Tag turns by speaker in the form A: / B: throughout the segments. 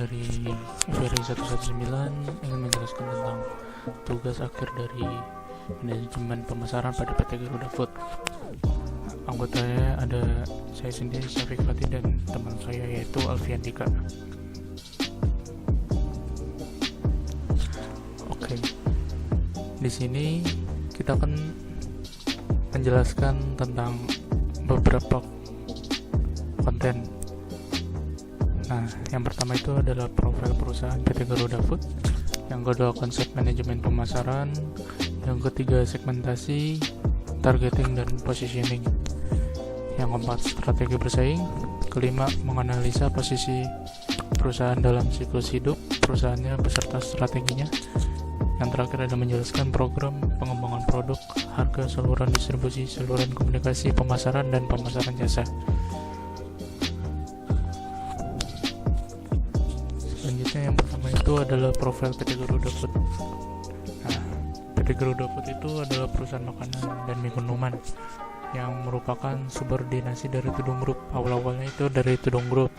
A: dari FRI 119 ingin menjelaskan tentang tugas akhir dari manajemen pemasaran pada PT Garuda Food. Anggotanya ada saya sendiri, Syafiq Fatih, dan teman saya yaitu Alfian Dika. Oke, di sini kita akan menjelaskan tentang beberapa konten. Nah, yang pertama itu adalah profil perusahaan PT Garuda Food. Yang kedua, konsep manajemen pemasaran. Yang ketiga, segmentasi, targeting, dan positioning. Yang keempat, strategi bersaing. Kelima, menganalisa posisi perusahaan dalam siklus hidup perusahaannya beserta strateginya. Yang terakhir adalah menjelaskan program pengembangan produk, harga, saluran distribusi, saluran komunikasi, pemasaran, dan pemasaran jasa. Selanjutnya yang pertama itu adalah profil PT Garuda Food. Nah, PT Garuda Food itu adalah perusahaan makanan dan minuman yang merupakan subordinasi dari Tudung Group. Awal-awalnya itu dari Tudung Group,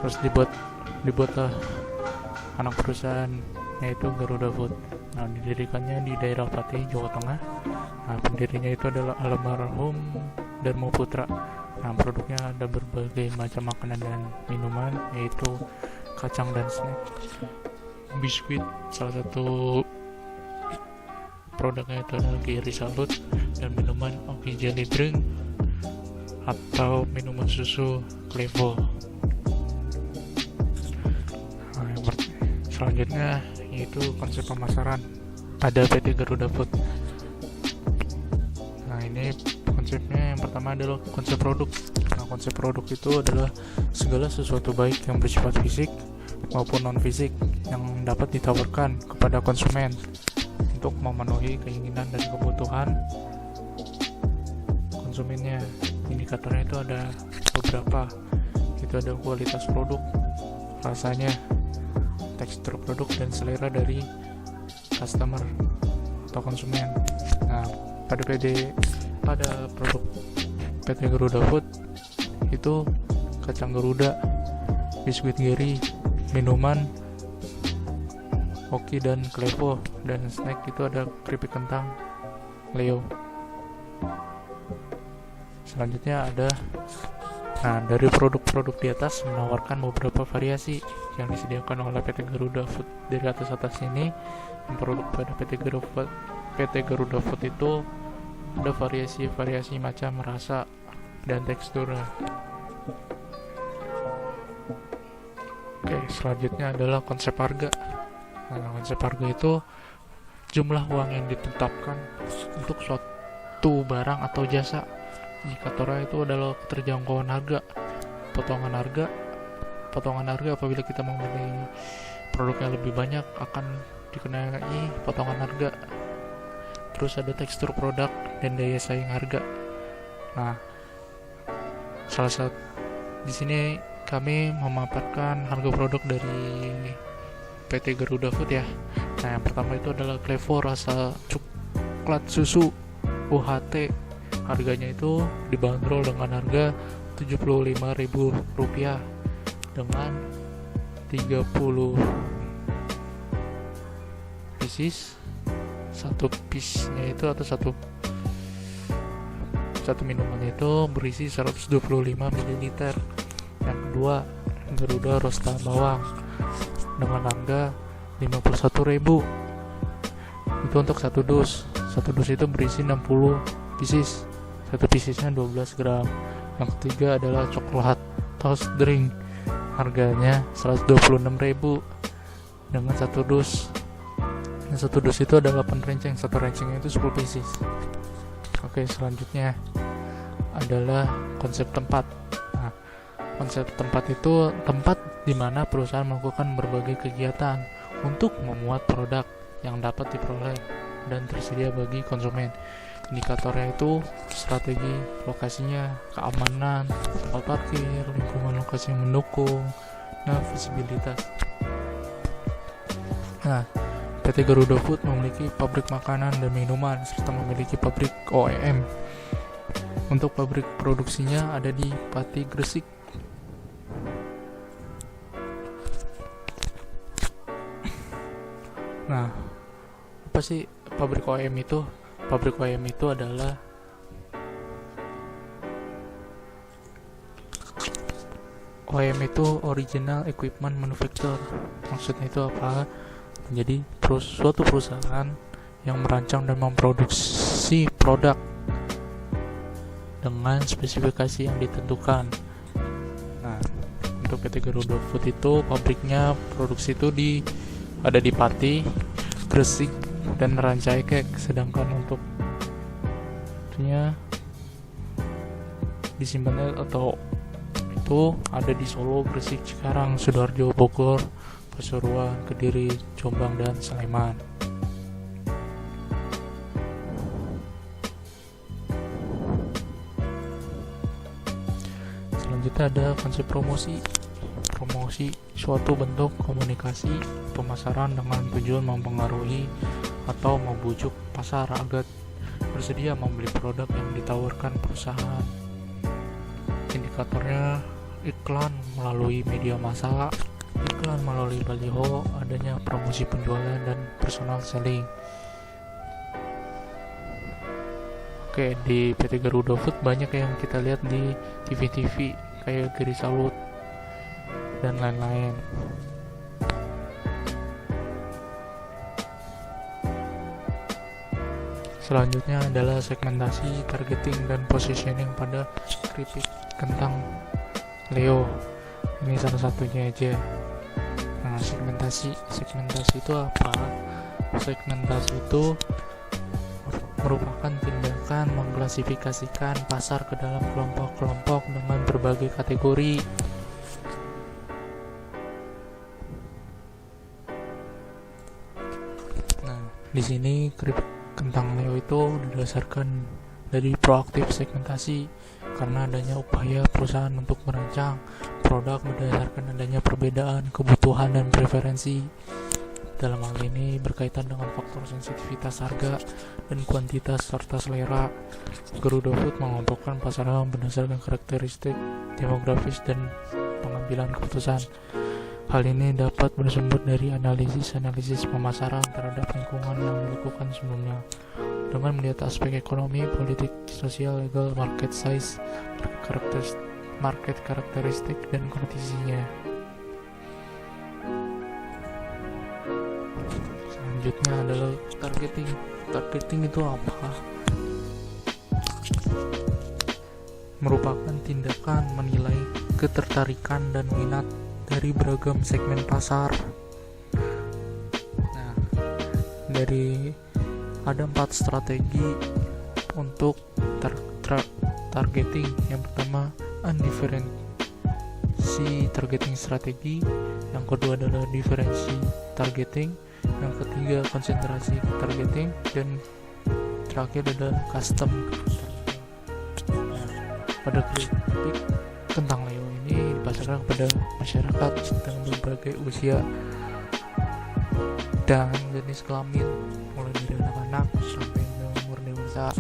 A: terus dibuatlah anak perusahaan yaitu Garuda Food. Nah, didirikannya di daerah Pati, Jawa Tengah. Nah, pendirinya itu adalah almarhum Darmo Putra. Nah, produknya ada berbagai macam makanan dan minuman, yaitu kacang dan snack, biskuit, salah satu produknya itu adalah Giri Salut, dan minuman Oki Jelly Drink atau minuman susu Klevo. Nah, selanjutnya yaitu konsep pemasaran pada PT Garuda Food. Nah, ini konsepnya yang pertama adalah konsep produk. Nah, konsep produk itu adalah segala sesuatu baik yang bersifat fisik maupun non fisik yang dapat ditawarkan kepada konsumen untuk memenuhi keinginan dan kebutuhan konsumennya. Indikatornya itu ada beberapa, itu ada kualitas produk, rasanya, tekstur produk, dan selera dari customer atau konsumen. Nah, pada produk PT Garuda Food itu kacang Garuda, biskuit Giri, minuman Oki dan Klevo, dan snack itu ada keripik kentang Leo. Selanjutnya ada, nah, dari produk-produk di atas menawarkan beberapa variasi yang disediakan oleh PT Garuda Food. Dari atas ini, yang produk pada PT Garuda Food itu ada variasi macam rasa dan teksturnya. Oke, selanjutnya adalah konsep harga. Nah, konsep harga itu jumlah uang yang ditetapkan untuk suatu barang atau jasa. Indikatornya itu adalah keterjangkauan harga, potongan harga apabila kita membeli produk yang lebih banyak akan dikenai potongan harga. Terus ada tekstur produk dan daya saing harga. Nah, salah satu di sini kami memaparkan harga produk dari PT Garuda Food ya. Nah, yang pertama itu adalah Klevo rasa coklat susu UHT. Harganya itu dibanderol dengan harga Rp75.000 dengan 30 pieces. Satu piece-nya itu atau satu minumannya itu berisi 125 ml. Yang kedua, Garuda Rosta Bawang dengan harga Rp51.000. Itu untuk satu dus. Satu dus itu berisi 60 pieces. Satu piecesnya 12 gram. Yang ketiga adalah coklat toast drink. Harganya Rp126.000 dengan satu dus. Yang satu dus itu ada 8 renceng. Satu rencengnya itu 10 pieces. Oke, selanjutnya adalah konsep tempat. Nah, konsep tempat itu tempat di mana perusahaan melakukan berbagai kegiatan untuk memuat produk yang dapat diperoleh dan tersedia bagi konsumen. Indikatornya itu strategi, lokasinya, keamanan, tempat parkir, lingkungan lokasi yang mendukung, nah, visibilitas. Nah, PT Garuda Food memiliki pabrik makanan dan minuman serta memiliki pabrik OEM. Untuk pabrik produksinya ada di Pati, Gresik. Nah, apa sih pabrik OEM itu? Pabrik OEM itu adalah OEM itu Original Equipment Manufacturer. Maksudnya itu apa? Menjadi suatu perusahaan yang merancang dan memproduksi produk dengan spesifikasi yang ditentukan. Nah, untuk PT Garuda Food itu pabriknya produksi itu ada di Pati, Gresik, dan Rancaikek. Sedangkan untuk disimpannya atau itu ada di Solo, Gresik, Cikarang, Sidoarjo, Bogor, Pasuruan, Kediri, Jombang, dan Sleman. Selanjutnya ada konsep promosi suatu bentuk komunikasi pemasaran dengan tujuan mempengaruhi atau membujuk pasar agar bersedia membeli produk yang ditawarkan perusahaan. Indikatornya iklan melalui media massa, iklan melalui baliho, adanya promosi penjualan, dan personal selling. Oke, di PT Garuda Food banyak yang kita lihat di TV-TV kayak Giri Salut dan lain-lain. Selanjutnya adalah segmentasi, targeting, dan positioning pada keripik kentang Leo. Ini salah satunya aja. Nah, segmentasi itu apa? Segmentasi itu merupakan tindakan mengklasifikasikan pasar ke dalam kelompok-kelompok dengan berbagai kategori. Nah, di sini keripik kentang Leo itu didasarkan dari proaktif segmentasi karena adanya upaya perusahaan untuk merancang produk berdasarkan adanya perbedaan kebutuhan dan preferensi. Dalam hal ini berkaitan dengan faktor sensitivitas harga dan kuantitas serta selera. Garuda Food mengelompokkan pasaran berdasarkan karakteristik demografis dan pengambilan keputusan. Hal ini dapat bersumber dari analisis pemasaran terhadap lingkungan yang dilakukan sebelumnya dengan melihat aspek ekonomi, politik, sosial, legal, market size, market karakteristik, dan kondisinya. Selanjutnya adalah targeting. Targeting itu apa? Merupakan tindakan menilai ketertarikan dan minat dari beragam segmen pasar. Nah, ada 4 strategi untuk targeting. Yang pertama, undifferensi targeting strategi. Yang kedua adalah diferensi targeting. Yang ketiga, konsentrasi targeting. Dan terakhir adalah custom targeting. Nah, pada keripik kentang Leo ini dipasarkan kepada masyarakat dengan berbagai usia dan jenis kelamin, mulai dari anak-anak sampai ke umur dewasa.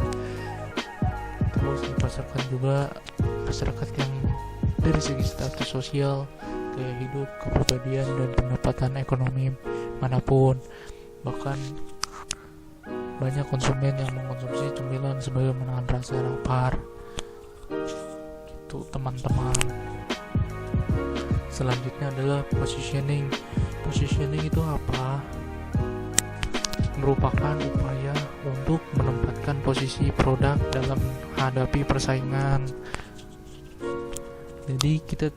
A: Terus dipasarkan juga masyarakat yang dari segi status sosial, gaya hidup, kepribadian, dan pendapatan ekonomi manapun. Bahkan banyak konsumen yang mengkonsumsi cemilan sebagai menahan rasa lapar. Gitu teman-teman. Selanjutnya adalah positioning. Positioning itu apa? Merupakan upaya untuk menempatkan posisi produk dalam menghadapi persaingan. Jadi kita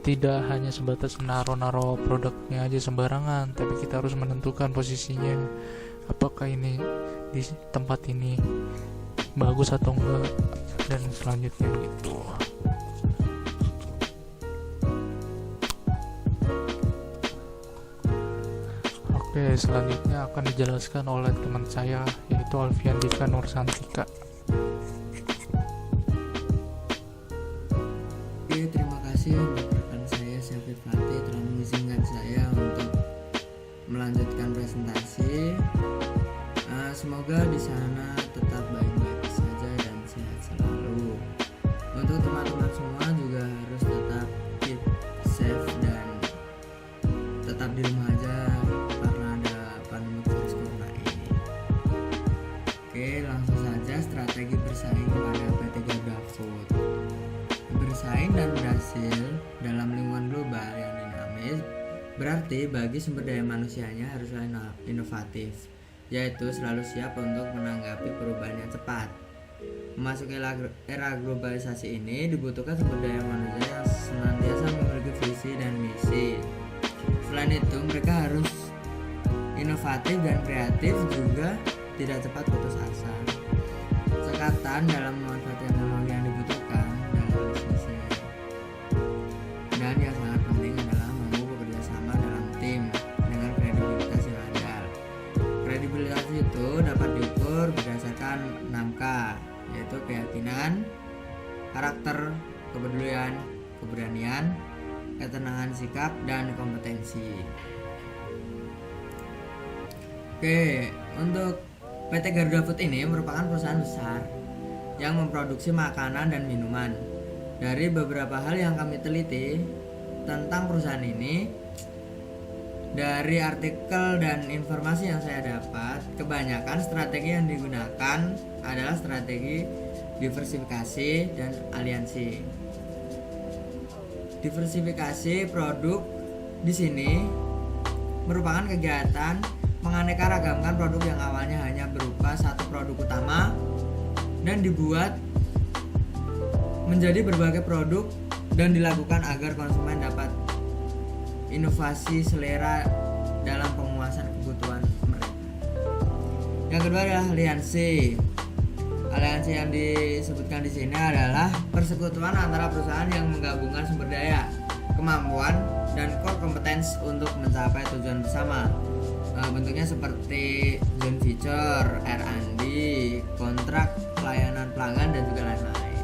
A: tidak hanya sebatas naruh produknya aja sembarangan, tapi kita harus menentukan posisinya. Apakah ini di tempat ini bagus atau enggak, dan selanjutnya gitu. Oke, selanjutnya akan dijelaskan oleh teman saya, yaitu Alfian Dika Nursantika.
B: Oke, terima kasih untuk rekan saya Syafid Fatih telah mengizinkan saya untuk melanjutkan presentasi. Semoga di sana tetap baik-baik saja dan sehat selalu. Untuk teman-teman semua juga harus tetap keep safe dan tetap di rumah aja karena ada bersaing pada PT Garuda Food. Bersaing dan berhasil dalam lingkungan global yang dinamis berarti bagi sumber daya manusianya haruslah inovatif, yaitu selalu siap untuk menanggapi perubahan yang cepat. Memasuki era globalisasi ini dibutuhkan sumber daya manusia yang senantiasa memiliki visi dan misi. Selain itu, mereka harus inovatif dan kreatif, juga tidak cepat putus asa. Cekatan dalam memanfaatkan teknologi yang dibutuhkan dalam bisnisnya. Dan yang sangat penting adalah mampu bekerja sama dalam tim dengan kredibilitas yang andal. Kredibilitas itu dapat diukur berdasarkan 6K, yaitu keyakinan, karakter, kepedulian, keberanian, ketenangan sikap, dan kompetensi. Oke, untuk PT Garuda Food ini merupakan perusahaan besar yang memproduksi makanan dan minuman. Dari beberapa hal yang kami teliti tentang perusahaan ini, dari artikel dan informasi yang saya dapat, kebanyakan strategi yang digunakan adalah strategi diversifikasi dan aliansi. Diversifikasi produk di sini merupakan kegiatan menganeka-ragamkan produk yang awalnya hanya berupa satu produk utama dan dibuat menjadi berbagai produk dan dilakukan agar konsumen dapat inovasi selera dalam pemuasan kebutuhan mereka. Yang kedua adalah aliansi. Aliansi yang disebutkan di sini adalah persekutuan antara perusahaan yang menggabungkan sumber daya, kemampuan, dan core competence untuk mencapai tujuan bersama. Bentuknya seperti joint venture, R&D, kontrak, pelayanan pelanggan, dan juga lain-lain.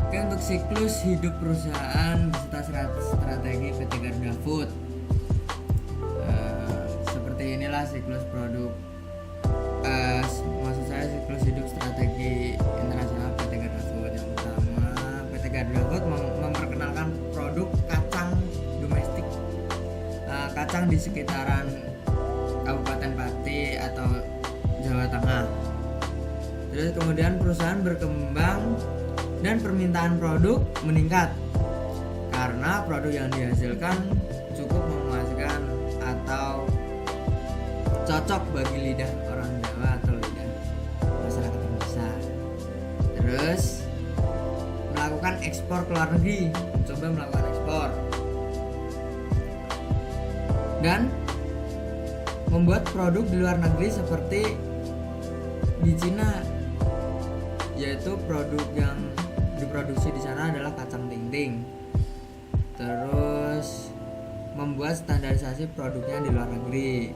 B: Oke, untuk siklus hidup perusahaan beserta strategi PT Garuda Food, seperti inilah siklus produk. Maksud saya siklus hidup strategi internasional PT Garuda Food. Yang pertama, PT Garuda Food memperkenalkan produk kacang domestik, kacang di sekitaran Kabupaten Pati atau Jawa Tengah. Terus kemudian perusahaan berkembang dan permintaan produk meningkat karena produk yang dihasilkan cukup memuaskan atau cocok bagi lidah orang Jawa atau lidah masyarakat Indonesia. Terus melakukan ekspor ke luar negeri, mencoba melakukan ekspor dan membuat produk di luar negeri seperti di Cina, yaitu produk yang diproduksi di sana adalah kacang ting-ting. Terus membuat standarisasi produknya di luar negeri.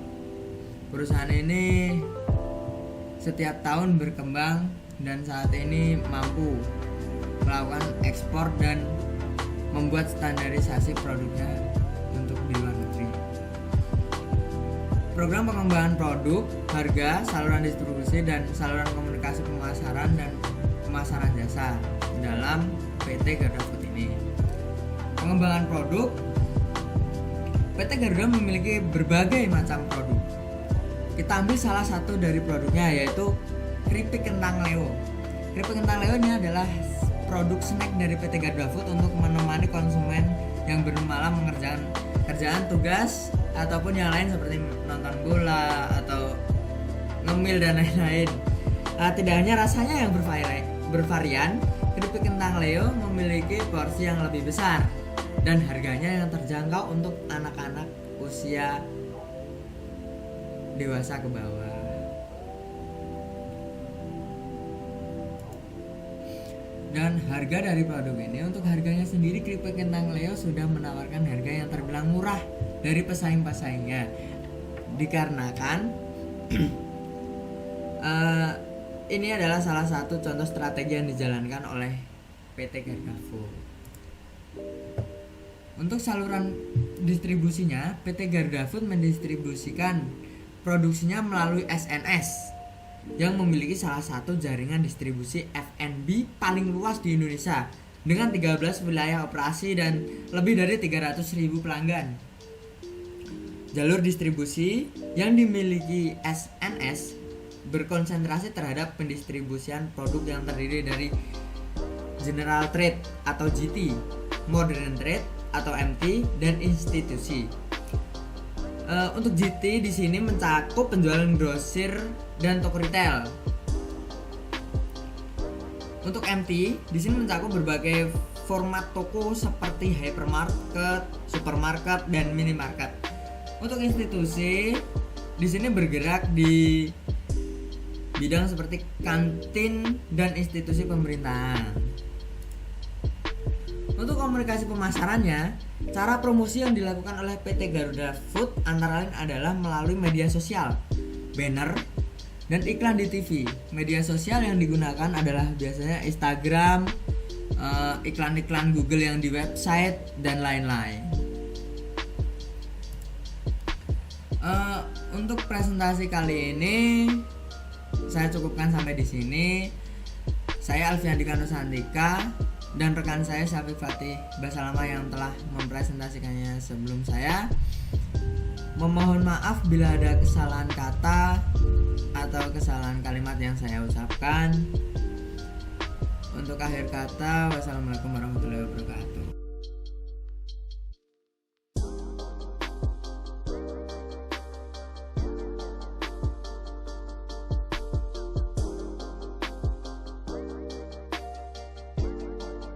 B: Perusahaan ini setiap tahun berkembang dan saat ini mampu melakukan ekspor dan membuat standarisasi produknya untuk di luar negeri. Program pengembangan produk, harga, saluran distribusi, dan saluran komunikasi pemasaran dan pemasaran jasa dalam PT Garuda Food ini. Pengembangan produk, PT Garuda memiliki berbagai macam produk. Kita ambil salah satu dari produknya, yaitu keripik kentang Leo. Keripik kentang Leo ini adalah produk snack dari PT Garuda Food untuk menemani konsumen yang bermalam mengerjakan kerjaan tugas ataupun yang lain seperti nonton bola atau ngemil dan lain-lain. Tidak hanya rasanya yang bervarian, keripik kentang Leo memiliki porsi yang lebih besar dan harganya yang terjangkau untuk anak-anak usia dewasa ke bawah. Dan harga dari produk ini, untuk harganya sendiri keripik kentang Leo sudah menawarkan harga yang terbilang murah dari pesaing-pesaingnya, dikarenakan ini adalah salah satu contoh strategi yang dijalankan oleh PT Garuda Food. Untuk saluran distribusinya, PT Garuda Food mendistribusikan produksinya melalui SNS yang memiliki salah satu jaringan distribusi F&B paling luas di Indonesia dengan 13 wilayah operasi dan lebih dari 300.000 pelanggan. Jalur distribusi yang dimiliki SNS berkonsentrasi terhadap pendistribusian produk yang terdiri dari General Trade atau GT, Modern Trade atau MT, dan institusi. Untuk GT di sini mencakup penjualan grosir dan toko retail. Untuk MT di sini mencakup berbagai format toko seperti hypermarket, supermarket, dan minimarket. Untuk institusi di sini bergerak di bidang seperti kantin dan institusi pemerintahan. Untuk komunikasi pemasarannya, cara promosi yang dilakukan oleh PT Garuda Food antara lain adalah melalui media sosial, banner, dan iklan di TV. Media sosial yang digunakan adalah biasanya Instagram, iklan-iklan Google yang di website, dan lain-lain. Untuk presentasi kali ini saya cukupkan sampai di sini. Saya Alfiandika Nusantika dan rekan saya Syafiq Fatih Basalama yang telah mempresentasikannya sebelum saya. Memohon maaf bila ada kesalahan kata atau kesalahan kalimat yang saya ucapkan. Untuk akhir kata, wassalamualaikum warahmatullahi wabarakatuh.